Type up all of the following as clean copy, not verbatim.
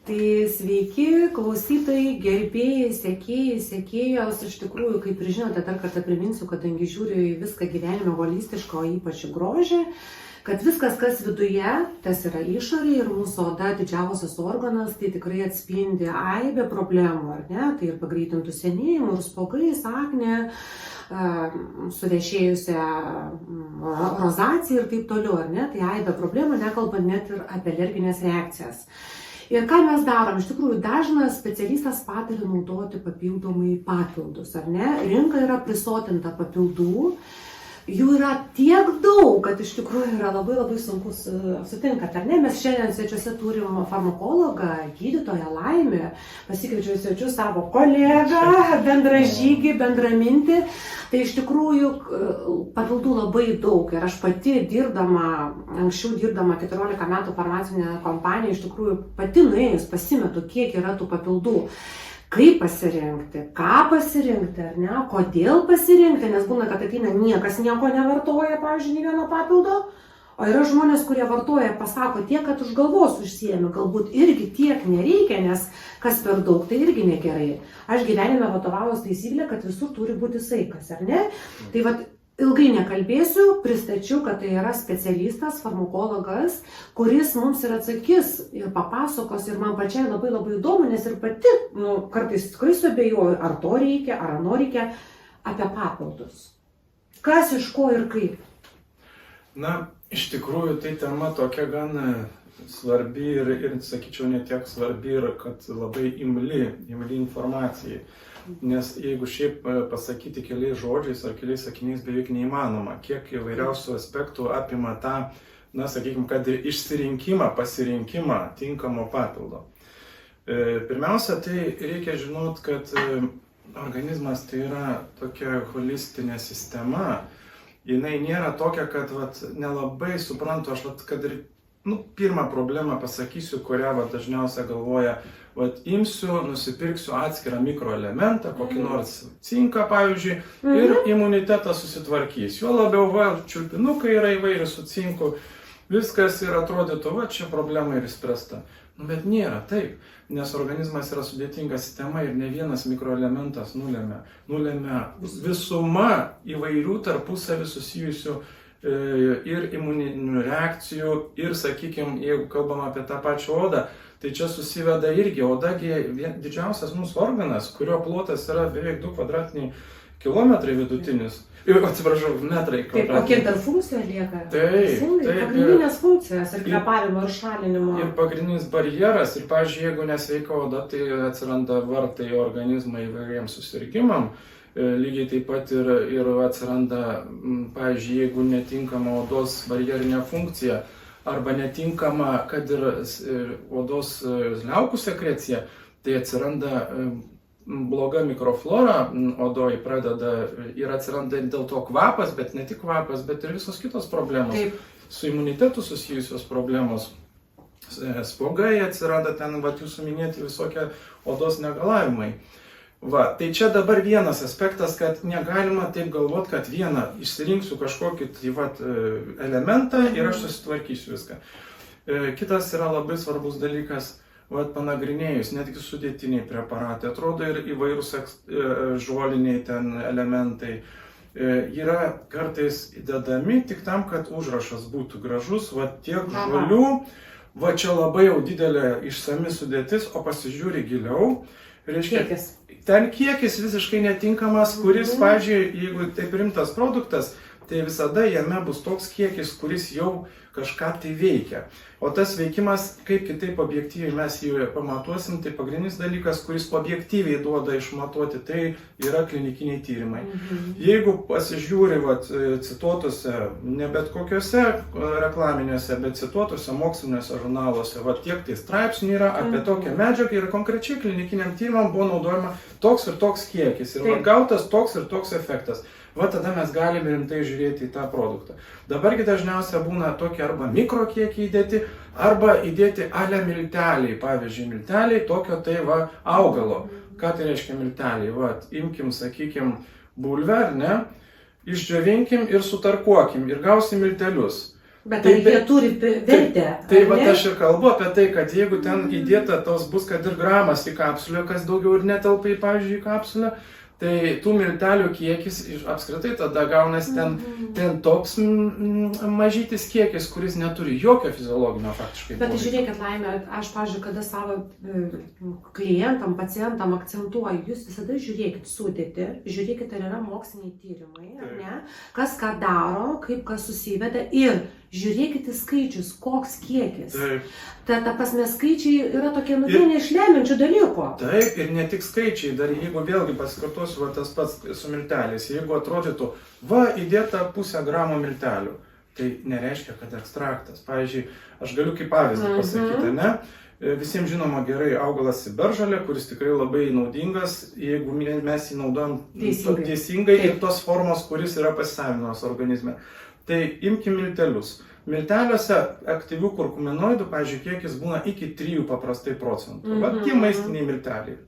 Tai sveiki, klausytojai, gerbėjai, sekėjos. Iš tikrųjų, kaip ir žinote, dar kartą priminsiu, kadangi žiūriu į viską gyvenime holistišką, o ypač į grožį, kad viskas, kas viduje, tas yra išorėje ir mūsų oda didžiausias organas, tai tikrai atspindi aibę problemų, ar ne? Tai ir pagreitintų senėjimų, ir spogais, akne, suvešėjusią rozaciją ir taip toliau, ar ne? Tai aibė problemų, nekalbant net ir apie alerginės reakcijas. Ir ką mes darom? Iš tikrųjų, dažnas specialistas pataria naudoti papildomai papildus, ar ne? Rinka yra prisotinta papildų, jų yra tiek daug, kad iš tikrųjų yra labai sunku sutinkat, ar ne? Mes šiandien svečiuose turim farmakologą, gydytoją Laimę, pasikviečiau svečius savo kolegą, bendražygį, bendramintį. Tai iš tikrųjų papildų labai daug ir aš pati anksčiau dirbdama 14 metų farmacinė kompanija, iš tikrųjų pati nuėjus pasimetu, kiek yra tų papildų. Kaip pasirinkti, ką pasirinkti, ar ne, kodėl pasirinkti, nes būna, kad ateina niekas nieko nevartoja, pavyzdžiui, nei vieno papildo, o yra žmonės, kurie vartoja, pasako tiek, kad už galvos užsiėmė, galbūt irgi tiek nereikia, nes kas per daug, tai irgi negerai. Aš gyvenime vadovaujuos taisyklė, kad visur turi būti saikas, ar ne? Tai vat, ilgai nekalbėsiu, pristačiau, kad tai yra specialistas, farmakologas, kuris mums ir atsakys ir papasakos ir man pačiai labai įdomu, nes ir pati, kartais tikrai suabejoju, ar to reikia, ar ano reikia, apie papildus. Kas iš ko ir kaip? Na, iš tikrųjų, tai tema tokia gan svarbi ir sakyčiau, ne tiek svarbi, ir kad labai imli informacijai. Nes jeigu šiaip pasakyti keliais žodžiais ar keliais sakiniais beveik neįmanoma, kiek įvairiausių aspektų apima tą, sakykime, kad ir išsirinkimą, pasirinkimą tinkamo papildo. Pirmiausia, tai reikia žinot, kad organizmas tai yra tokia holistinė sistema. Jinai nėra tokia, kad nelabai suprantu, aš kad ir pirmą problemą pasakysiu, kurią dažniausiai galvoja, imsiu, nusipirksiu atskirą mikroelementą, kokį nors cinką, pavyzdžiui, ir imunitetas susitvarkys. Jo labiau čiulpinukai yra įvairių su cinku, viskas ir atrodytų, čia problema ir išspręsta. Bet nėra taip, nes organizmas yra sudėtinga sistema ir ne vienas mikroelementas nulemia. Nulemia visuma įvairių tarpusavį susijusių ir imuninių reakcijų, ir, sakykime, jeigu kalbam apie tą pačią odą, tai čia susiveda irgi, odagi didžiausias mūsų organas, kurio plotas yra beveik 2 kvadratiniai kilometrai vidutinis. Atsiprašau, metrai kvadratiniai. Taip, o kiek dar funkcijų lieka? Taip. Pagrindinės funkcijos ir kvėpavimo ir šalinimo. Ir pagrindinis barjeras, ir, pavyzdžiui, jeigu nesveika oda, tai atsiranda vartai organizmą įvairiems susirgimam. Lygiai taip pat ir atsiranda, pavyzdžiui, jeigu netinkama odos barjerinė funkcija arba netinkama, kad ir odos liaukų sekrecija, tai atsiranda bloga mikroflora odoj pradeda ir atsiranda dėl to kvapas, bet ne tik kvapas, bet ir visos kitos problemos. Taip. Su imunitetu susijusios problemos. Spuogai atsiranda ten, jūsų minėti visokie odos negalavimai. Tai čia dabar vienas aspektas, kad negalima taip galvoti, kad vieną išsirinksiu kažkokį elementą ir aš susitvarkysiu viską. Kitas yra labai svarbus dalykas, panagrinėjus, netgi sudėtiniai preparatai, atrodo ir įvairūs žoliniai ten elementai, yra kartais įdedami tik tam, kad užrašas būtų gražus, tiek žolių, čia labai jau didelė išsami sudėtis, o pasižiūri giliau. Kiekis. Ten kiekis visiškai netinkamas, kuris, pavyzdžiui, jeigu taip rimtas produktas, tai visada jame bus toks kiekis, kuris jau kažką tai veikia. O tas veikimas, kaip kitaip objektyviai mes jį pamatuosim, tai pagrindinis dalykas, kuris objektyviai duoda išmatuoti, tai yra klinikiniai tyrimai. Jeigu pasižiūri cituotose, ne bet kokiuose reklaminėse, bet cituotose moksliniuose žurnaluose, tiek tai straipsnių yra apie tokią medžiagą ir konkrečiai klinikiniam tyrimam buvo naudojama toks ir toks kiekis ir gautas toks ir toks efektas. Tada mes galime rimtai žiūrėti į tą produktą. Dabargi dažniausiai būna tokie arba mikrokiekiai įdėti, arba įdėti ale milteliai. Pavyzdžiui, milteliai tokio augalo. Ką tai reiškia milteliai? Imkim, sakykim, bulvę, ar ne? Išdžiovinkim ir sutarkuokim ir gausim miltelius. Bet ar jie turi vertę? Tai va aš ir kalbu apie tai, kad jeigu ten įdėta tos bus, kad ir gramas į kapsulę, kas daugiau ir netelpa į, pavyzdžiui, kapsulę, tai tų miltelių kiekis apskritai tada gaunasi ten toks mažytis kiekis, kuris neturi jokio fiziologinio faktiškai. Bet žiūrėkit, Laimė, aš, pavyzdžiui, kada savo klientam, pacientam akcentuoju, jūs visada žiūrėkit sudėtį, žiūrėkit, ar yra moksliniai tyrimai, ar ne, kas ką daro, kaip kas susiveda ir žiūrėkite skaičius, koks kiekis. Taip. Ta prasme, skaičiai yra tokie vieni iš lemiančių dalykų. Taip, ir ne tik skaičiai, dar jeigu vėlgi pasikartosiu, va, tas pats su milteliais, jeigu atrodytų, va, įdėta 0,5 gramo miltelių, tai nereiškia, kad ekstraktas. Pavyzdžiui, aš galiu kaip pavyzdį pasakyti, ne? Visiems žinoma gerai augalas ciberžolė, kuris tikrai labai naudingas, jeigu mes jį naudojam teisingai ir tos formos, kuris yra pasisavinamas organizme. Tai imkim miltelius. Milteliuose aktyvių kurkuminoidų, pavyzdžiui, kiekis būna iki 3 paprastai procentų. Va tie maistiniai milteliai.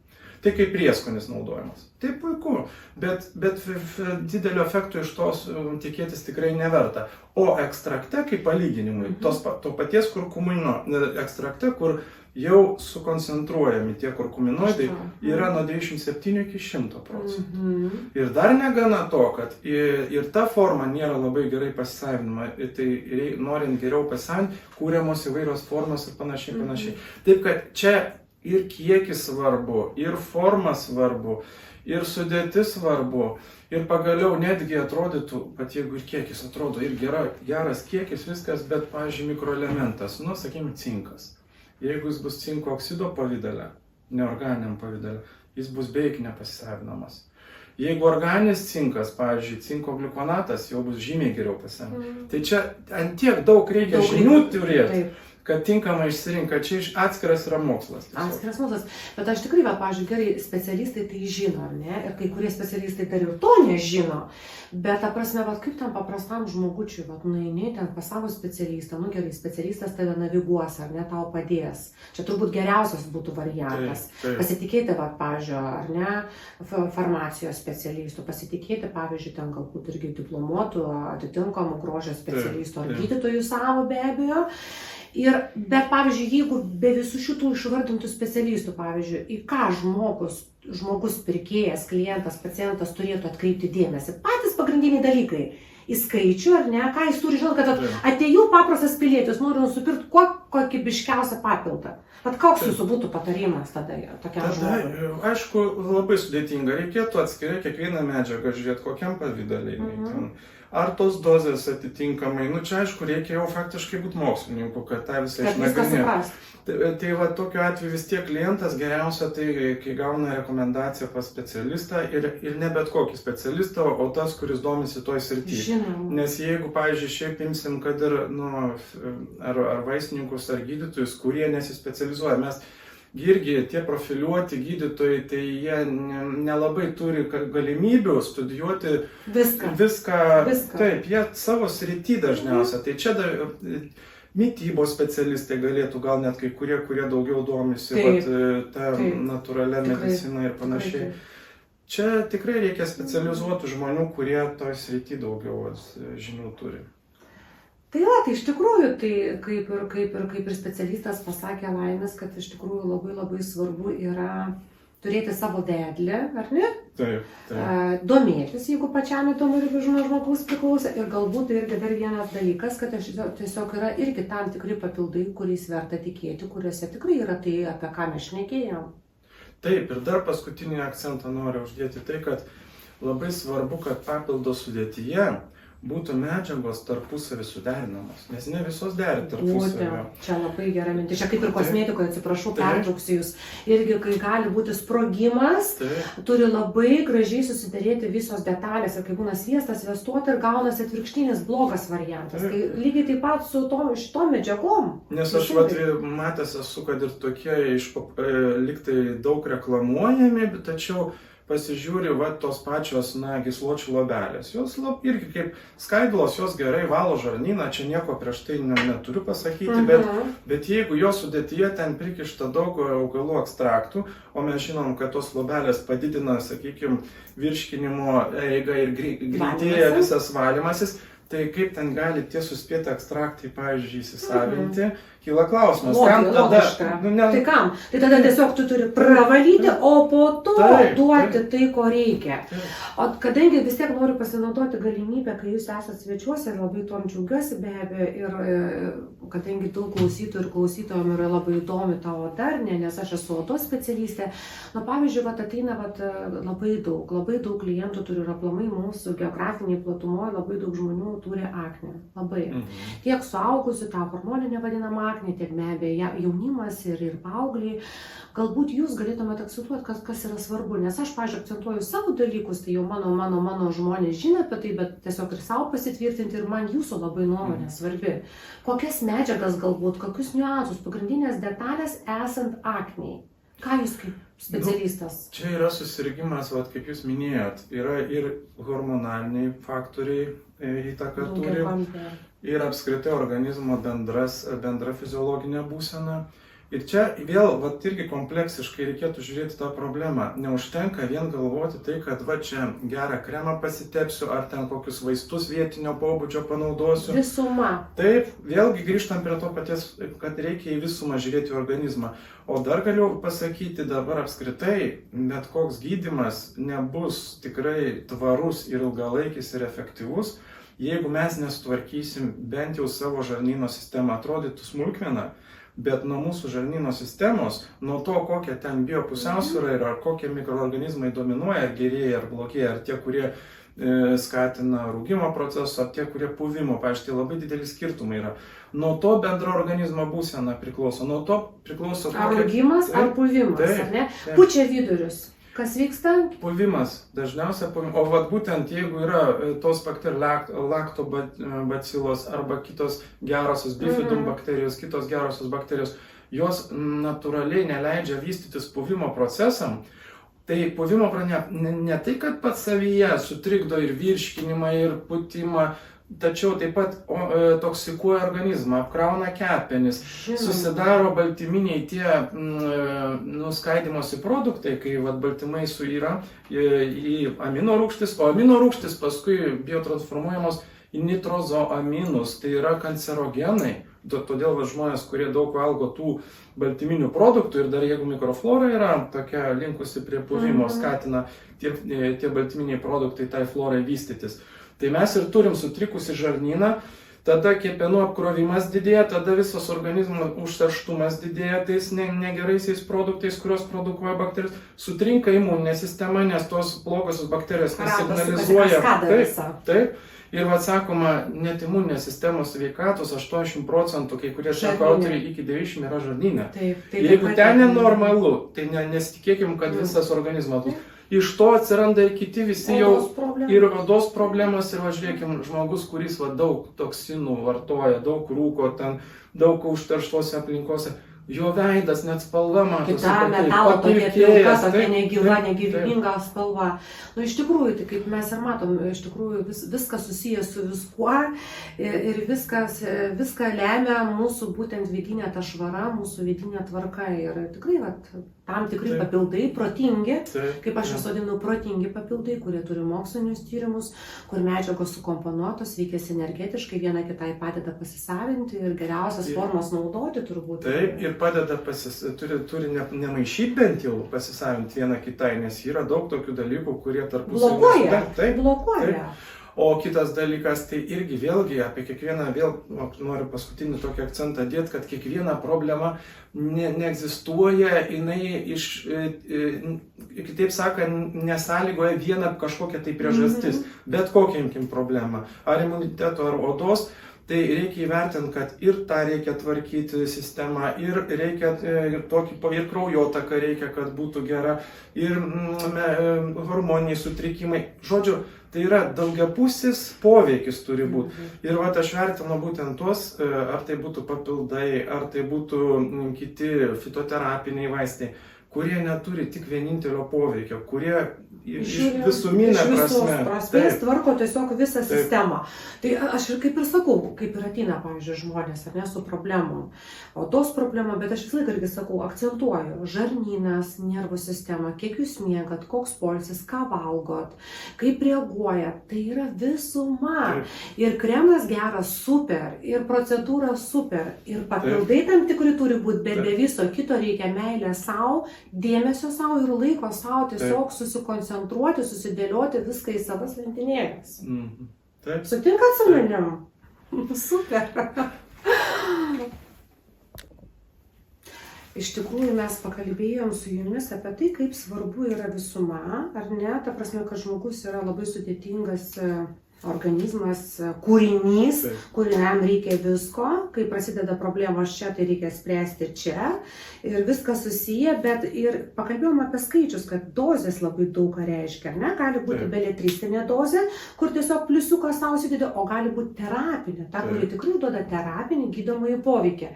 Tai kaip prieskonis naudojamas. Tai puiku, bet didelio efekto iš tos tikėtis tikrai neverta. O ekstrakte, kaip palyginimui, to paties kurkumino ekstrakte, kur jau sukoncentruojami tie kurkuminoidai, yra nuo 97 iki 100%. Ir dar negana to, kad ir ta forma nėra labai gerai pasisavinama, tai norint geriau pasisavinti, kūriamos įvairios formos ir panašiai. Taip kad čia ir kiekis svarbu, ir forma svarbu, ir sudėtis svarbu, ir pagaliau netgi atrodytų, kad jeigu ir kiekis atrodo ir geras kiekis, viskas, bet, pavyzdžiui, mikroelementas, sakykime, cinkas. Jeigu jis bus cinko oksido pavidale, neorganiniam pavidale, jis bus beveik nepasisavinamas. Jeigu organinis cinkas, pavyzdžiui, cinko glikonatas, jau bus žymiai geriau pasisavinamas. Tai čia ant tiek daug reikia žinių turėti, kad tinkamai išsirinka, čia atskiras yra mokslas. Atskiras mokslas. Bet aš tikrai, pavyzdžiui, gerai, specialistai tai žino, ne? Ir kai kurie specialistai dar ir to nežino. Bet, ta prasme, kaip tam paprastam žmogučiui, nueini ten pas savo specialistą, gerai, specialistas tave naviguos, ar ne, tau padės. Čia turbūt geriausias būtų variantas. Pasitikėti, pavyzdžiui, ar ne, farmacijos specialistų, pasitikėti, pavyzdžiui, ten galbūt irgi diplomuotų, atitinkamų grožio specialistų ar gydytojų savo be abejo. Bet, pavyzdžiui, jeigu be visų šitų išvardintų specialistų, pavyzdžiui, į ką žmogus pirkėjas, klientas, pacientas turėtų atkreipti dėmesį, patys pagrindiniai dalykai, į skaičių, ar ne, ką jis turi žinoti, kad atėjau paprastas pilietis, noriu nusipirkti kuo kokybiškiausią papildą. Bet koks jūsų būtų patarimas tada tokiam žmogui? Aišku, labai sudėtinga, reikėtų atskirai kiekvieną medžiagą žiūrėti, kokiam pavidaliai. Ar tos dozės atitinkamai, čia aišku, reikia jau faktiškai būti mokslininku, kad tą visą išnagrinėti. Tai va, tokiu atveju vis tiek klientas geriausia, tai kai gauna rekomendaciją pas specialistą ir ne bet kokį specialistą, o tas, kuris domisi toj srityje. Nes jeigu, pavyzdžiui, šiaip imsim, kad ir ar vaistininkus, ar gydytojus, kurie nesispecializuoja, mes irgi tie profiliuoti gydytojai, tai jie nelabai turi galimybių studijuoti viską. Taip, jie savo srity dažniausiai. Tai čia mitybos specialistai galėtų, gal net kai kurie daugiau domisi tą natūralią mediciną ir panašiai. Čia tikrai reikia specializuotų žmonių, kurie toj srity daugiau žinių turi. Tai iš tikrųjų, tai kaip ir specialistas pasakė Laimės, kad iš tikrųjų labai svarbu yra turėti savo vedlį, ar ne? Taip. Domėtis, jeigu pačiam įdomu ir žmogaus priklauso. Ir galbūt irgi dar vienas dalykas, kad tiesiog yra irgi tam tikri papildai, kuriais verta tikėti, kuriuose tikrai yra tai, apie ką mes šnekėjom. Taip, ir dar paskutinį akcentą noriu uždėti tai, kad labai svarbu, kad papildo sudėtyje būtų medžiagos tarpusavį suderinamos, nes ne visos deri tarpusavį. Čia labai gera mintis. Čia kaip ir kosmetikoje, atsiprašau, pertrauksiu jūs. Irgi, kai gali būti sprogimas, turi labai gražiai susidarėti visos detalės. Ir kai būna sviestas, svestuota ir gaunasi atvirkštinis blogas variantas. Tai lygiai taip pat su šitom medžiagom. Nes aš matęs esu, kad ir tokie liktai daug reklamuojami, tačiau pasižiūri, tos pačios, gysločių lobelės. Jos irgi kaip skaidulos, jos gerai valo žarnyną, čia nieko prieš tai neturiu pasakyti, bet jeigu jos sudėtyje ten prikišta daug augalų ekstraktų, o mes žinom, kad tos lobelės padidina, sakykime, virškinimo eigą ir greitėja visas valymasis, tai kaip ten gali tie suspėti ekstraktai, pavyzdžiui, įsisavinti, kyla klausimas, kam tada... Logiška. Tai kam? Tai tada tiesiog tu turi pravalyti, o po to duoti tai, ko reikia. O kadangi vis tiek noriu pasinaudoti galimybę, kai jūs esate svečiuose, ir labai tuom džiaugiuosi be abejo, ir kadangi daug klausytojų ir klausytojom yra labai įdomi ta oda, nes aš esu odos specialistė, pavyzdžiui, ateina labai daug klientų turi ir aplamai mūsų geografiniai platumoje, labai daug žmonių turi aknę. Labai. Tiek suaugusių, tą hormoninę vadinamą aknę, tiek be abejo jaunimas ir paaugliai. Galbūt jūs galėtumėte akcentuoti, kas yra svarbu, nes aš, pavyzdžiui, akcentuoju savo dalykus, tai jau mano žmonės žino apie tai, bet tiesiog ir savo pasitvirtinti ir man jūsų labai nuomonė svarbi. Kokias medžiagas galbūt, kokius niuansus, pagrindinės detalės esant akniai. Ką jūs kaip specialistas? Čia yra susirgimas, kaip jūs minėjot, yra ir hormonaliniai faktoriai įtaką turi, ir apskritai organizmo bendra fiziologinė būsena. Ir čia vėl, irgi kompleksiškai reikėtų žiūrėti tą problemą. Neužtenka vien galvoti tai, kad čia gerą kremą pasitepsiu, ar ten kokius vaistus vietinio pobūdžio panaudosiu. Visuma. Taip, vėlgi grįžtam prie to paties, kad reikia į visumą žiūrėti organizmą. O dar galiu pasakyti dabar apskritai, bet koks gydymas nebus tikrai tvarus ir ilgalaikis ir efektyvus, jeigu mes nesutvarkysim bent jau savo žarnyno sistemą. Atrodytų smulkmena, bet nuo mūsų žarnyno sistemos, nuo to, kokia ten biopusiausvyra yra, ar kokie mikroorganizmai dominuoja, ar gerėja, ar blogėja, ar tie, kurie skatina rūgimo procesą, ar tie, kurie puvimo, pavyzdžiui, tai labai didelis skirtumai yra. Nuo to bendro organizmo būsena priklauso, nuo to priklauso... Ar rūgimas, ar puvimas, ar ne? Pučia vidurius. Kas vyksta? Puvimas, dažniausiai puvimas. O būtent jeigu yra tos bakterijos, laktobacilos arba kitos gerosios bifidum bakterijos, kitos gerosios bakterijos, jos natūraliai neleidžia vystytis puvimo procesam, tai puvimo ne tai, kad pats savyje sutrikdo ir virškinimą, ir putimą, tačiau taip pat toksikuoja organizmą, apkrauna kepenis, susidaro baltyminiai tie skaidymosi produktai, kai baltymai suyra į amino rūgštis, o amino rūgštis paskui biotransformuojamos į nitrozoaminus, tai yra kancerogenai. Todėl žmonės, kurie daug valgo tų baltyminių produktų ir dar jeigu mikroflora yra tokia linkusi prie puvimo, skatina tie baltyminiai produktai tai florai vystytis. Tai mes ir turim sutrikusi žarnyną, tada kepenų apkrovimas didėja, tada visas organizmo užterštumas didėja tais negeraisiais produktais, kurios produkuoja bakterijos, sutrinka imuninė sistema, nes tos blogosios bakterijos signalizuoja. Taip. Ir sakoma, net imuninės sistemos sveikatos 80%, kai kurie sako autoriai iki 90% yra žarnyne. Jeigu ten nenormalu, tai nesitikėkim, kad visas organizmas. Iš to atsiranda ir kiti visi jau ir odos problemas, ir žiūrėkim, žmogus, kuris daug toksinų vartoja, daug rūko, ten daug užterštose aplinkose, jo veidas net spalva matosi. Kita metalo tokia pilka, tokia negyva, negyvybinga spalva. Iš tikrųjų, tai kaip mes ir matom, iš tikrųjų viskas susijęs su viskuo ir viską lemia mūsų būtent vidinė ta švara, mūsų vidinė tvarka. Ir tikrai tam tikri papildai, protingi, kaip aš juos vadinu, protingi papildai, kurie turi mokslinius tyrimus, kur medžiagos sukomponuotos, veikia sinergetiškai, viena kitai padeda pasisavinti ir geriausias formas naudoti turbūt. Taip, ir padeda turi nemaišyti bent jau pasisavinti vieną kitai, nes yra daug tokių dalykų, kurie tarpusavy blokuoja. O kitas dalykas, tai irgi vėlgi apie kiekvieną, noriu paskutinį tokį akcentą dėti, kad kiekviena problema neegzistuoja, jinai kitaip sakant, nesąlygoja vieną kažkokią tai priežastis, bet kokią imkim problemą, ar imuniteto, ar odos. Tai reikia įvertinti, kad ir tą reikia tvarkyti sistemą, ir reikia ir kraujotaką reikia, kad būtų gera, ir hormoniniai sutrikimai. Žodžiu, tai yra daugiapusis poveikis turi būti. Ir aš vertinu būtent tuos, ar tai būtų papildai, ar tai būtų kiti fitoterapiniai vaistai. kurie neturi tik vienintelio poveikio, kurie visuminę prasmės tvarko tiesiog visą sistemą. Tai aš ir kaip ir sakau, kaip ir ateina, pavyzdžiui, žmonės, ar ne, su problemom. O tos problemos, bet aš visą laiką irgi sakau, akcentuoju, žarnynas, nervų sistema, kiek jūs miegat, koks poilsis, ką valgot, kaip reaguojat, tai yra visuma. Ir kremas geras super, ir procedūra super, ir papildai tam tikri turi būti, bet be viso kito reikia meilę savo, dėmesio savo ir laiko savo, tiesiog susikoncentruoti, susidėlioti viską į savas lentynėles. Sutinkat su manim? Super. Iš tikrųjų mes pakalbėjom su jumis apie tai, kaip svarbu yra visuma, ar ne? Ta prasme, kad žmogus yra labai sudėtingas organizmas, kūrinys, kuriam reikia visko, kai prasideda problemos čia, tai reikia spręsti čia ir viskas susiję, bet ir pakalbėjom apie skaičius, kad dozės labai daug ką reiškia, ne? Gali būti beletristinė dozė, kur tiesiog pliusiuką savo sudėdė, o gali būti terapinė, ta, kuri tikrai duoda terapinį gydomąjį poveikį.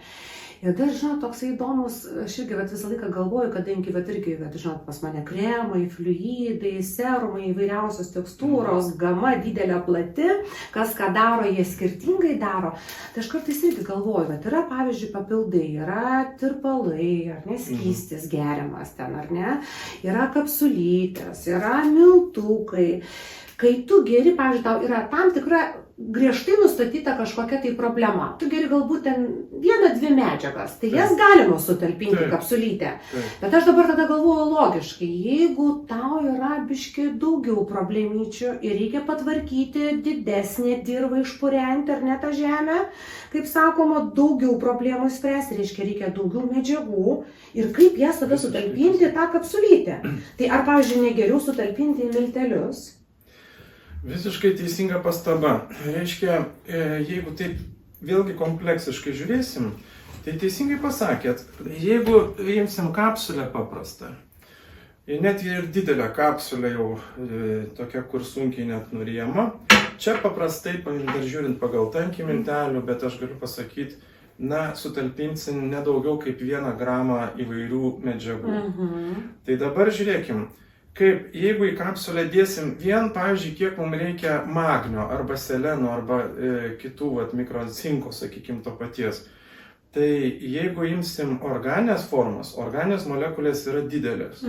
Ir dar, žinot, toksai įdomus, aš irgi visą laiką galvoju, kadangi, žinot, pas mane kremai, fluidai, serumai, įvairiausios tekstūros, gama didelė plati, kas ką daro, jie skirtingai daro. Tai aš kartais irgi galvoju, yra, pavyzdžiui, papildai, yra tirpalai, ar ne, skystis geriamas ten, ar ne, yra kapsulytės, yra miltukai. Kai tu geri, pavyzdžiui, tau yra tam tikra griežtai nustatyta kažkokia tai problema. Tu geri galbūt ten 1-2 medžiagas, tai jas galima sutalpinti kapsulytę. Bet aš dabar tada galvoju logiškai, jeigu tau yra biški daugiau problemyčių ir reikia patvarkyti didesnę dirvą, išpurenti ar ne tą žemę, kaip sakoma, daugiau problemų spręsti, reikia daugiau medžiagų ir kaip jas tada sutalpinti tą kapsulytę. Tai ar, pavyzdžiui, negeriau sutalpinti į miltelius? Visiškai teisinga pastaba. Reiškia, jeigu taip vėlgi kompleksiškai žiūrėsim, tai teisingai pasakėt, jeigu imsim kapsulę paprastą, net ir didelę kapsulę jau tokia, kur sunkiai net nuryjama, čia paprastai, dar žiūrint pagal tankį miltelių, bet aš galiu pasakyti, sutalpinsim nedaugiau kaip 1 gramą įvairių medžiagų. Tai dabar žiūrėkim, kaip jeigu į kapsulę dėsim vien, pavyzdžiui, kiek mums reikia magnio arba seleno arba kitų mikrocinko, sakykim, to paties. Tai jeigu imsim organinės formos, organinės molekulės yra didelės,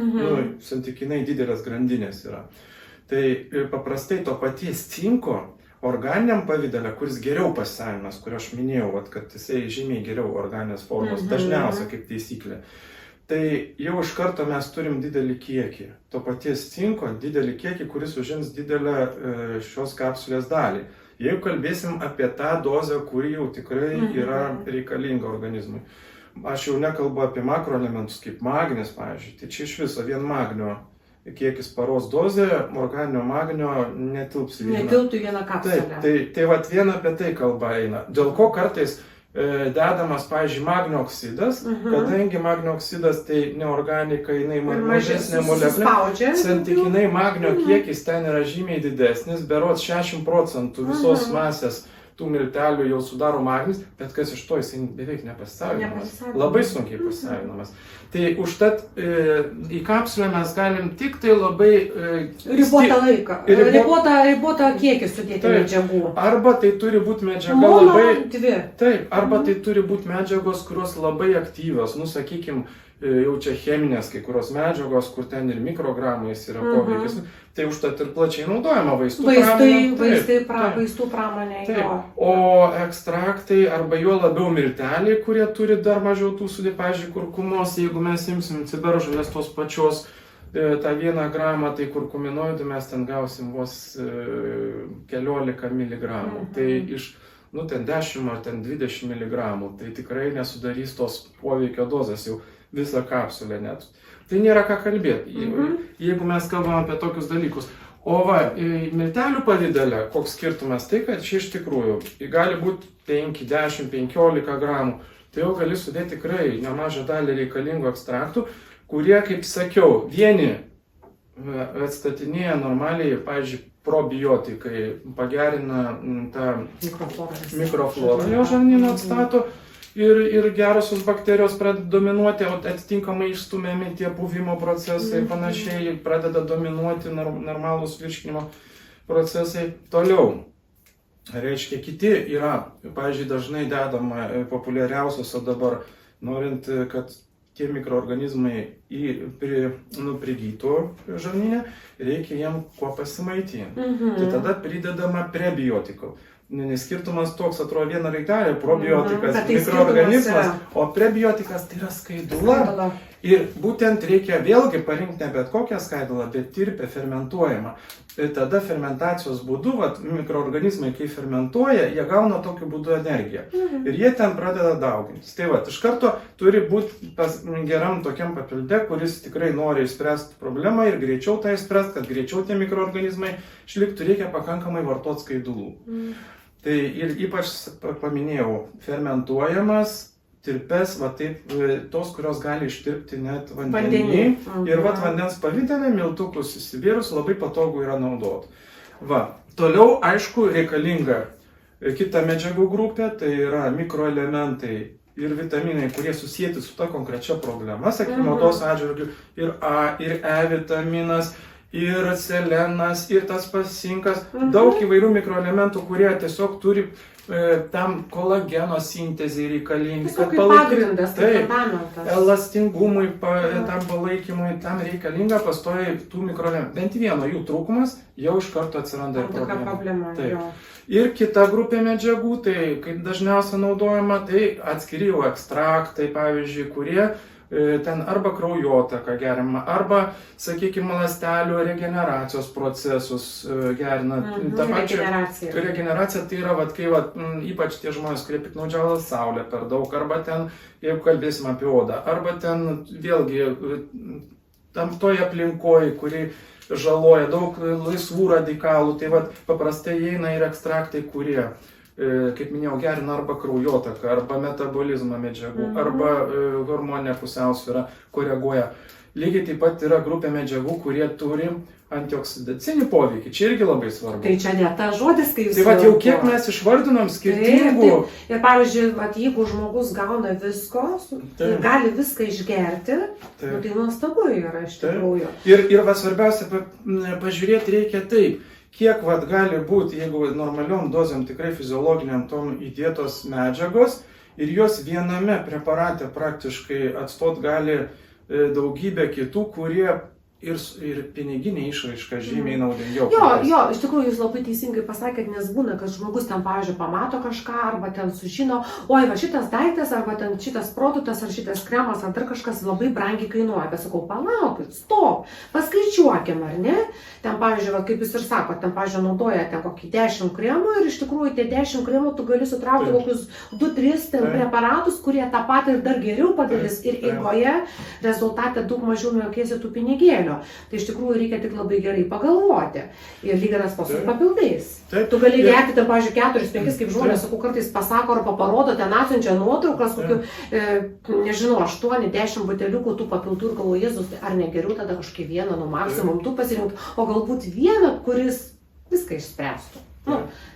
santykinai didelės grandinės yra. Tai paprastai to paties cinko organiniam pavidale, kuris geriau pasisavinamas, kurio aš minėjau, kad jisai žymiai geriau organinės formos, dažniausia kaip taisyklė. Tai jau iš karto mes turim didelį kiekį, to paties cinko didelį kiekį, kuris užims didelę šios kapsulės dalį. Jeigu kalbėsim apie tą dozę, kuri jau tikrai yra reikalinga organizmui. Aš jau nekalbu apie makroelementus kaip magnis, pavyzdžiui, tai čia iš viso vien magnio kiekis paros dozė, organinio magnio netilps į vieną. Netilptų į vieną kapsulę. Tai vat vien apie tai kalba eina. Dėl ko kartais dedamas, pavyzdžiui, magnio oksidas, kadangi magnio oksidas tai neorganika, jinai mažesnė molekulė, santykinai magnio kiekis ten yra žymiai didesnis, berods 60% visos masės tų miltelių jau sudaro magnis, bet kas iš to jisai beveik nepasisavinamas, labai sunkiai pasisavinamas. Tai užtat į kapsulę mes galim tik tai labai ribotą laiką, ribotą kiekį sudėti medžiagų. Arba tai turi būti medžiaga labai... Taip, arba tai turi būti medžiagos, kurios labai aktyvios, sakykime, jau čia cheminės kai kurios medžiagos, kur ten ir mikrogramais yra poveikis. Tai užtat ir plačiai naudojama vaistų pramonė. O ekstraktai arba juo labiau milteliai, kurie turi dar mažiau tų sudėčių, pavyzdžiui, kurkumos, jeigu mes imsim ciberžolės tos pačios tą 1 gramą, tai kurkuminoidų mes ten gausim vos keliolika miligramų. Tai iš ten 10 ar ten 20 miligramų, tai tikrai nesudarys tos poveikio dozės jau visą kapsulę net. Tai nėra ką kalbėti, jeigu mes kalbam apie tokius dalykus. O miltelių pavidale, koks skirtumas, tai kad čia iš tikrųjų gali būti 5, 10, 15 gramų. Tai jau gali sudėti tikrai nemažą dalį reikalingų ekstraktų, kurie, kaip sakiau, vieni atstatinėja normaliai, pavyzdžiui, probiotikai, pagerina tą mikroflorą jo žarnyno atstato. ir gerosios bakterijos pradeda dominuoti, o atitinkamai išstumiami tie puvimo procesai ir panašiai, pradeda dominuoti normalūs virškinimo procesai. Toliau, reiškia, kiti yra, pavyzdžiui, dažnai dedama populiariausiose dabar, norint, kad tie mikroorganizmai prigytų žarnyne, reikia jiem kuo pasimaitinti. Tai tada pridedama prebiotikų. Nes skirtumas toks, atrodo, viena raidelė, probiotikas, mikroorganizmas, o prebiotikas tai yra skaidula. Ir būtent reikia vėlgi parinkti ne bet kokią skaidulą, bet tirpę fermentuojamą. Ir tada fermentacijos būdu, mikroorganizmai, kai fermentuoja, jie gauna tokiu būdu energiją. Ir jie ten pradeda daugintis. Tai iš karto turi būti geram tokiam papilde, kuris tikrai nori išspręsti problemą ir greičiau tą išspręsti, kad greičiau tie mikroorganizmai išliktų, reikia pakankamai vartoti skaidulų. Tai ir ypač paminėjau, fermentuojamas, tirpes, tos, kurios gali ištirpti net vandenį. Ir vandens pavidale miltukus įsivėrus labai patogu yra naudoti. Toliau, aišku, reikalinga kita medžiagų grupė, tai yra mikroelementai ir vitaminai, kurie susijęti su ta konkrečia problema, sakykime, odos atžvilgiu, ir A, ir E vitaminas, ir selenas, ir tas pats cinkas, daug įvairių mikroelementų, kurie tiesiog turi tam kolageno sintezai reikalingi, kad pagrindas, elastingumui, tam palaikymui, tam reikalinga pastoviai tų mikroelementų. Bent vieno jų trūkumas jau iš karto atsiranda problema. Ir kita grupė medžiagų, tai kaip dažniausiai naudojama, tai atskiri jau ekstraktai, pavyzdžiui, kurie ten arba kraujotaka gerima, arba, sakykime, ląstelių regeneracijos procesus gerina. Regeneracija tai yra, kai ypač tie žmonės, kurie piktnaudžiauja saulę per daug, arba ten, jeigu kalbėsim apie odą, arba ten vėlgi tam toje aplinkoje, kuri žaloja daug laisvų radikalų, tai paprastai įeina ir ekstraktai, kurie, kaip minėjau, gerina arba kraujotaką, arba metabolizmą medžiagų, arba hormoninę pusiausvyrą koreguoja. Lygiai taip pat yra grupė medžiagų, kurie turi antioksidacinį poveikį. Čia irgi labai svarbu. Tai čia ne ta žodis, kai jūs... Tai jau kiek mes išvardinom skirtingų... Ir pavyzdžiui, jeigu žmogus gauna visko, gali viską išgerti, tai nuostabu yra iš tikrųjų. Ir svarbiausia, pažiūrėti reikia taip, kiek gali būti, jeigu normaliom dozėm tikrai fiziologiniam tom įdėtos medžiagos ir jos viename preparate praktiškai atstot gali daugybę kitų, kurie ir piniginė išraiška žymiai naudingiau. Jo, iš tikrųjų jūs labai teisingai pasakėt, nes būna, kad žmogus ten, pavyzdžiui, pamato kažką, arba ten sužino, oi, šitas daiktas, arba ten šitas produktas, ar šitas kremas, ar dar kažkas labai brangiai kainuoja. Bet sakau, palaukit, stop, paskaičiuokim, ar ne? Ten, pavyzdžiui, kaip jūs ir sakote, ten, pavyzdžiui, naudoja ten kokį 10 kremų ir iš tikrųjų tie 10 kremų tu gali sutraukti kokius 2-3 preparatus, kurie tą patį ir dar geriau padarys ir eigoje rezultate daug mažiau nuokėsi tų pinigėlių. Tai iš tikrųjų reikia tik labai gerai pagalvoti. Ir lygiai tas pats su papildais. Tu gali gerti, ten, pavyzdžiui, 4-5, kaip žmonės, sakau, kartais pasako arba parodo, ten atsiunčia nuotraukas, kokių, nežinau, 8-10 buteliukų tų papildų ir galvoju, Jėzus, ar ne geriau tada kažkaip vieną, maksimum tų pasirinkti, o galbūt vieną, kuris viską išspręstų.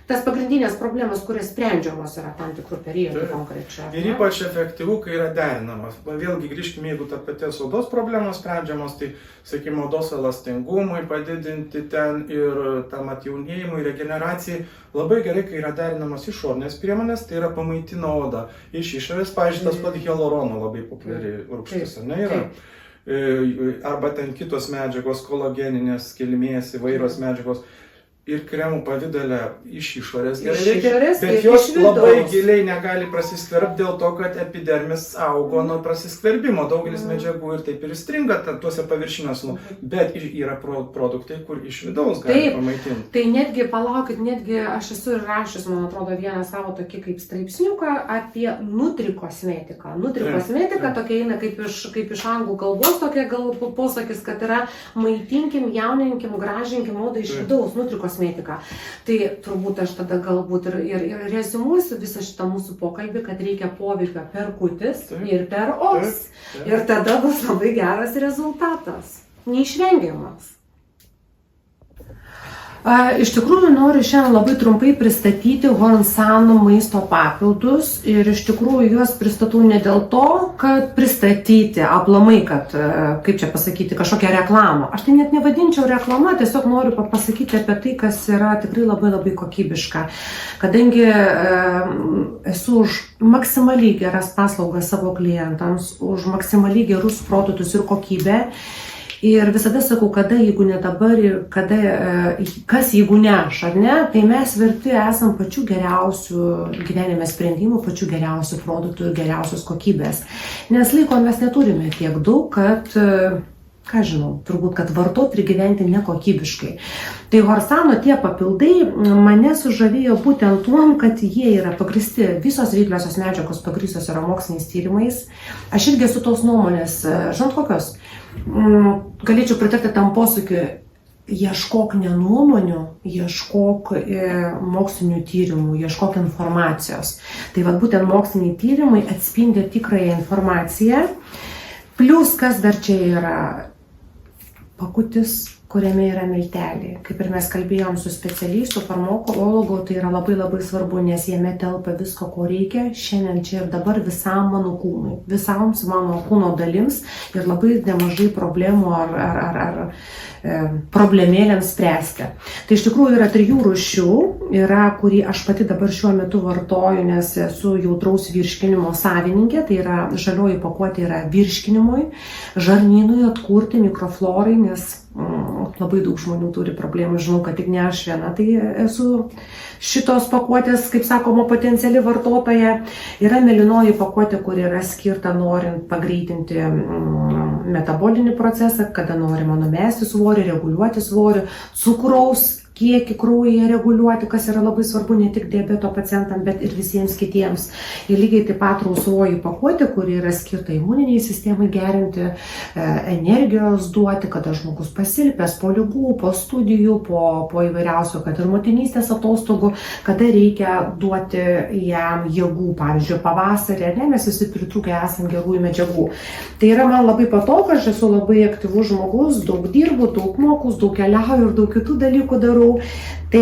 Tas pagrindinės problemas, kurias sprendžiamos yra tam tikrų periodų konkrečiai. Ir ypač efektyvu, kai yra derinamas. Vėlgi grįžkime, jeigu ta paties odos problemos sprendžiamos, tai, sakykime, odos elastingumui padidinti ten ir tam atjaunėjimui, regeneracijai. Labai gerai, kai yra derinamas išorinės priemonės, tai yra pamaitina odą. Iš išorės, pavyzdžiui, tas pat hialurono labai populiari rūgštis, ar ne yra? Arba ten kitos medžiagos, kolageninės kilmės, įvairios medžiagos. Ir kremų pavidale iš išorės gerai veikia, bet jos labai giliai negali prasiskverbti dėl to, kad epidermis augo nuo prasiskverbimo. Daugelis medžiagų ir taip ir stringa tuose paviršiniuose, bet yra produktai, kur iš vidaus gali pamaitinti. Tai netgi, palaukit, aš esu ir rašęs, man atrodo, vieną savo tokį kaip straipsniuką apie nutrikosmetiką. Nutrikosmetika tokia eina kaip iš anglų kalbos, tokia gal posakis, kad yra maitinkim, jauninkim, gražinkim odą iš vidaus, nutrikosmetika. Tai turbūt aš tada galbūt ir reziumuosiu visą šitą mūsų pokalbį, kad reikia poveikio per kutis ir per os. Ir tada bus labai geras rezultatas. Neišvengiamas. Iš tikrųjų noriu šiandien labai trumpai pristatyti Horsano maisto papildus ir iš tikrųjų juos pristatau ne dėl to, kad pristatyti aplamai, kad, kaip čia pasakyti, kažkokią reklamą. Aš tai net nevadinčiau reklama, tiesiog noriu pasakyti apie tai, kas yra tikrai labai labai kokybiška. Kadangi esu už maksimaliai geras paslaugas savo klientams, už maksimaliai gerus produktus ir kokybę. Ir visada sakau, kada, jeigu ne dabar ir kada, kas jeigu ne aš, ar ne, tai mes verti esam pačių geriausių gyvenime sprendimų, pačių geriausių produktų ir geriausios kokybės. Nes laiko mes neturime tiek daug, kad, ką žinau, turbūt, kad vartoti ir gyventi nekokybiškai. Tai Horsano tie papildai mane sužavėjo būtent tuom, kad jie yra pagristi, visos veikliosios medžiagos pagristos yra moksliniais tyrimais. Aš irgi esu tos nuomonės, žinot kokios? Galėčiau pritarti tam posakiui, ieškok ne nuomonių, ieškok mokslinių tyrimų, ieškok informacijos. Tai vat būtent moksliniai tyrimai atspindi tikrąją informaciją. Plius, kas dar čia yra, pakutis, kuriame yra milteliai. Kaip ir mes kalbėjom su specialistu, farmakologu, tai yra labai labai svarbu, nes jame telpa visko, ko reikia šiandien čia ir dabar visam mano kūnui, visoms mano kūno dalims ir labai nemažai problemų ar problemėlėms spręsti. Tai iš tikrųjų yra 3 rūšių, yra, kurį aš pati dabar šiuo metu vartoju, nes esu jautraus virškinimo savininkė, tai yra žalioji pakuotė yra virškinimui, žarnynui atkurti, mikroflorai, nes labai daug žmonių turi problemų, žinau, kad tik ne aš viena, tai esu šitos pakuotės, kaip sakoma, potenciali vartotoja. Yra mėlynoji pakuotė, kuri yra skirta norint pagreitinti metabolinį procesą, kada norima numesti svorį, reguliuoti svorį, cukraus kiekį kraujyje reguliuoti, kas yra labai svarbu ne tik diabeto pacientam, bet ir visiems kitiems. Ir lygiai taip pat rausvoji pakuotė, kuri yra skirta imuniniai sistemai gerinti, energijos duoti, kada žmogus pasilpęs po ligų, po studijų, po įvairiausių, kad ir motinystės atostogų, kada reikia duoti jam jėgų, pavyzdžiui, pavasarį, ne, mes visi pritrūkę esam gerųjų medžiagų. Tai yra man labai patogu, aš esu labai aktyvus žmogus, daug dirbu, daug mokus, daug keliauju ir daug kitų dalykų darau. Tai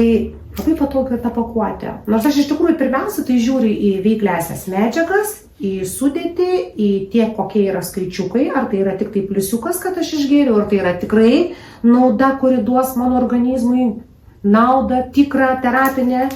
labai patogi ta pakuotė. Nors aš iš tikrųjų pirmiausia tai žiūriu į veikliąsias medžiagas, į sudėtį, į tiek kokie yra skaičiukai, ar tai yra tik tai pliusiukas, kad aš išgėriau, ar tai yra tikrai nauda, kuri duos mano organizmui naudą, tikrą terapinę.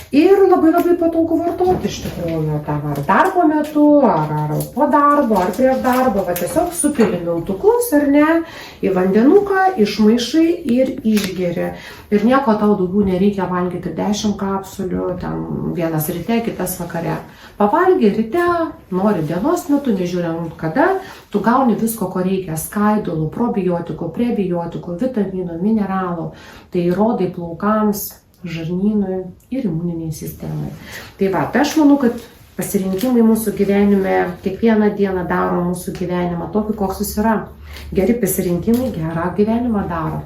Ir labai labai patogu vartoti iš tikrųjų, ar darbo metu, ar po darbo, ar prieš darbą, va tiesiog supili miltukus ar ne, į vandenuką, išmaišai ir išgeri. Ir nieko tau daugiau nereikia valgyti 10 kapsulių, ten vienas ryte, kitas vakare. Pavalgi ryte, nori dienos metu, nežiūrint kada, tu gauni visko, ko reikia, skaidulų, probiotikų, prebiotikų, vitaminų, mineralų, tai rodai plaukams, žarnynui ir imuniniai sistemai. Tai va, tai aš manau, kad pasirinkimai mūsų gyvenime kiekvieną dieną daro mūsų gyvenimą tokį, koks jis yra. Geri pasirinkimai gerą gyvenimą daro.